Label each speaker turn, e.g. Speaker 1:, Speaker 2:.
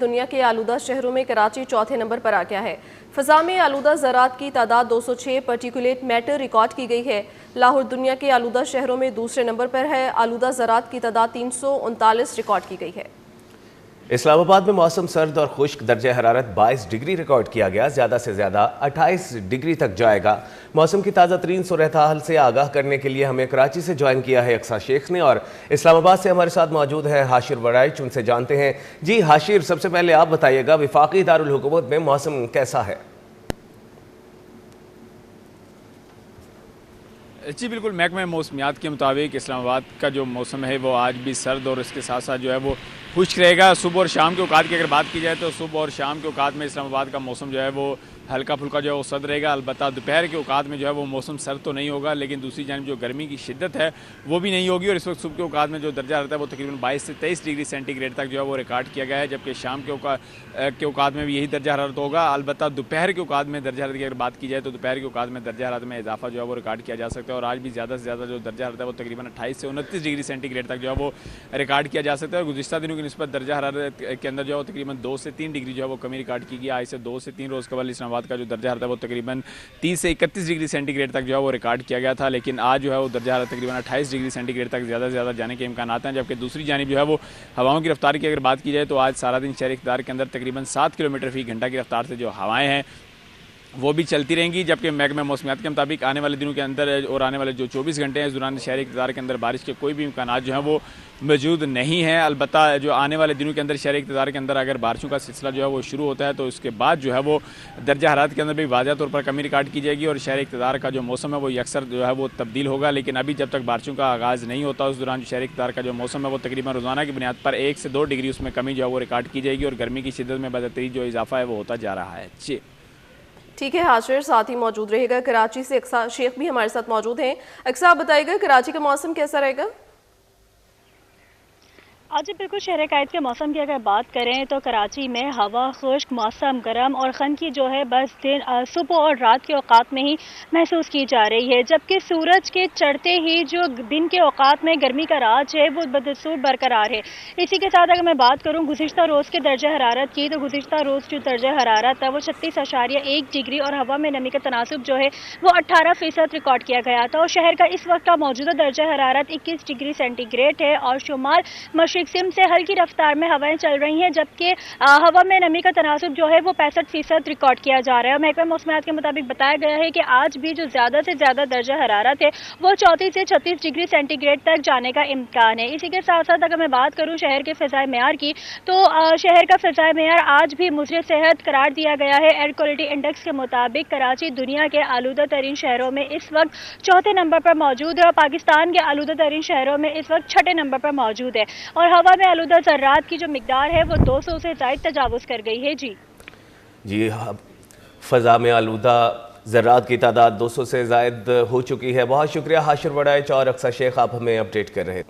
Speaker 1: दुनिया के आलूदा शहरों में कराची चौथे नंबर पर आ गया है। फ़ज़ा में आलूदा ज़रात की तादाद 206 पार्टिकुलेट मैटर रिकॉर्ड की गई है। लाहौर दुनिया के आलूदा शहरों में दूसरे नंबर पर है। आलूदा ज़रात की तादाद 339 रिकॉर्ड की गई है।
Speaker 2: इस्लामाबाद में मौसम सर्द और खुश्क, दर्जा हरारत 22 डिग्री रिकॉर्ड किया गया। ज़्यादा से ज़्यादा 28 डिग्री तक जाएगा। मौसम की ताज़ा तरीन सूरत हाल से आगाह करने के लिए हमें कराची से ज्वाइन किया है अक्सा शेख ने, और इस्लामाबाद से हमारे साथ मौजूद है हाशिर वराइच। उनसे जानते हैं। जी हाशिर, सबसे पहले आप बताइएगा, वफाकी दारुल हुकूमत में मौसम कैसा है?
Speaker 3: जी बिल्कुल, महकमा मौसमियात के मुताबिक इस्लामाबाद का जो मौसम है वो आज भी सर्द और इसके साथ साथ जो है वो खुश्क रहेगा। सुबह और शाम के औकात की अगर बात की जाए तो सुबह और शाम के औकात में इस्लामाबाद का मौसम जो है वो हल्का फुल्का जो है वो सर्द रहेगा। अलबत्ता दोपहर के औकात में जो है वो मौसम सर्द तो नहीं होगा, लेकिन दूसरी जानिब जो गर्मी की शिद्दत है वो भी नहीं होगी। और इस वक्त सुबह के औकात में जो दर्जा रहता है वो तकरीबन 22 से 23 डिग्री सेंटीग्रेड तक जो है वो रिकॉर्ड किया गया है, जबकि शाम के औकात में भी यही दर्जा हरारत होगा। अलबत्ता दोपहर के औकात में दर्जा हरारत की अगर बात की जाए तो दोपहर के औकात में दर्जा हरारत में इजाफा जो है वो रिकॉर्ड किया जा सकता है। और आज भी ज़्यादा से ज़्यादा जो दर्जा हरारत है वो तकरीबन 28 से 29 डिग्री सेंटीग्रेड तक जो है वो रिकॉर्ड किया जा सकता है। और गुज़िश्ता दिनों की निस्बत दर्जा हरारत के अंदर जो है वो तकरीबन 2 से 3 डिग्री जो है वो कमी रिकॉर्ड की गई। आज से 2 से 3 रोज़ कबल इस्लामाबाद का जो दर्जा हरारत है वो तकरीबन 30 से 31 डिग्री सेंटीग्रेड तक जो है वो रिकॉर्ड किया गया था, लेकिन आज जो है वो दर्जा हरारत तकरीबन 28 डिग्री सेंटीग्रेड तक ज़्यादा से ज़्यादा जाने के इम्कान हैं। जबकि दूसरी जानिब जो है वो हवाओं की रफ्तार की अगर बात की जाए तो आज सारा दिन शहर इक़्तिदार के अंदर तकरीबन 7 किलोमीटर फी घंटा की रफ्तार से जो हवाएँ हैं वो भी चलती रहेंगी। जबकि महकमा मौसमियात के मुताबिक आने वाले दिनों के अंदर और आने वाले जो 24 घंटे हैं इस दौरान शहरी इक़्तिदार के अंदर बारिश के कोई भी इम्कान जो हैं वो मौजूद नहीं है। अलबत्ता जो आने वाले दिनों के अंदर शहरी इक़्तिदार के अंदर अगर बारिशों का सिलसिला जो है वो शुरू होता है तो उसके बाद जो है वो दर्जा हरारत के अंदर भी वाज़ह तौर पर कमी रिकॉर्ड की जाएगी और शहरी इक़्तिदार का जो मौसम है वो अक्सर जो है वो तब्दील होगा। लेकिन अभी जब तक बारिशों का आगाज़ नहीं होता उस दौरान शहरी इक़्तिदार का जो मौसम है वो तकरीबन रोज़ाना की बुनियाद पर 1 से 2 डिग्री उसमें कमी जो है वो रिकॉर्ड की जाएगी और गर्मी की शिद्दत में बदतरीन जो इजाफा है वो होता जा रहा है। जी
Speaker 1: ठीक है हाशिर, साथ ही मौजूद रहेगा कराची से अक्सा शेख भी हमारे साथ मौजूद हैं। अक्सा, बताइएगा कराची का मौसम कैसा रहेगा?
Speaker 4: आज बिल्कुल शहर कायद के मौसम की अगर बात करें तो कराची में हवा खुश्क, मौसम गर्म और खनकी जो है बस दिन सुबह और रात के औकात में ही महसूस की जा रही है, जबकि सूरज के चढ़ते ही जो दिन के औकात में गर्मी का राज है वो बदसूर बरकरार है। इसी के साथ अगर मैं बात करूं गुज़िश्ता रोज़ के दर्जा हरारत की तो गुज़िश्ता रोज़ जो दर्जा हरारत है वो 36.1 डिग्री और हवा में नमी का तनासुब जो है वो 18% रिकॉर्ड किया गया था। और शहर का इस वक्त का मौजूदा दर्जा हरारत 21 डिग्री सेंटीग्रेड है और शुमाल सिम से हल्की रफ्तार में हवाएं चल रही हैं, जबकि हवा में नमी का तनासुब जो है वो 65% रिकॉर्ड किया जा रहा है। महकमा मौसमियात के मुताबिक बताया गया है कि आज भी जो ज़्यादा से ज़्यादा दर्जा हरारत है वो 34 से 36 डिग्री सेंटीग्रेड तक जाने का इम्कान है। इसी के साथ साथ अगर मैं बात करूँ शहर के फ़िज़ाए मेयार की तो शहर का फ़िज़ाए मेयार आज भी मुज़र सेहत करार दिया गया है। एयर क्वालिटी इंडेक्स के मुताबिक कराची दुनिया के आलूदा तरीन शहरों में इस वक्त चौथे नंबर पर मौजूद है और पाकिस्तान के आलूदा तरीन शहरों में इस वक्त छठे नंबर पर मौजूद है। और हवा में आलूदा ज़र्रात की जो मिकदार है वो 200 से ज़ायद तजावुज़ कर गई है। जी
Speaker 2: फ़ज़ा में आलूदा ज़र्रात की तादाद 200 से ज़ायद हो चुकी है। बहुत शुक्रिया हाशिर वराइच और अक्सा शेख, आप हमें अपडेट कर रहे हैं।